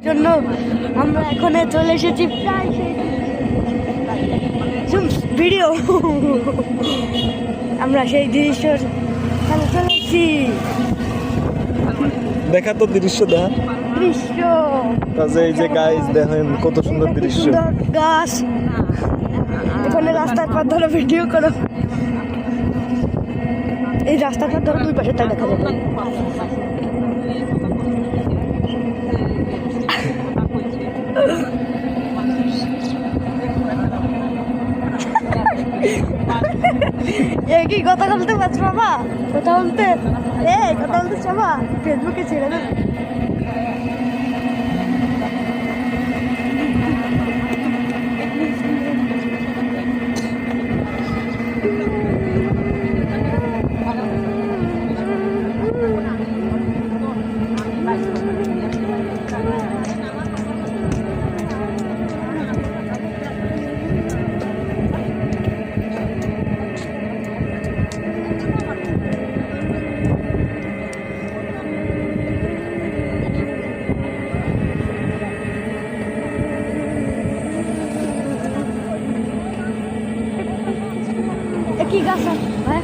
জন্য আমরা এখন চলে এসেছি প্রায় ভিডিও আমরা সেই দৃশ্য চলে এসেছি দেখা তো দৃশ্য দৃশ্য কাজে এই যে গাইস দেখেন কত সুন্দর দৃশ্য সুন্দর গাছ এখানে রাস্তার পর ধরো ভিডিও করো এই রাস্তার পর ধরো দুই পাশে তাই দেখা যাবে কি কথা বলতে পারছো বাবা কথা বলতে কথা বলতে বাবা ফেসবুকে ছেড়ে না কি গাছ ভাই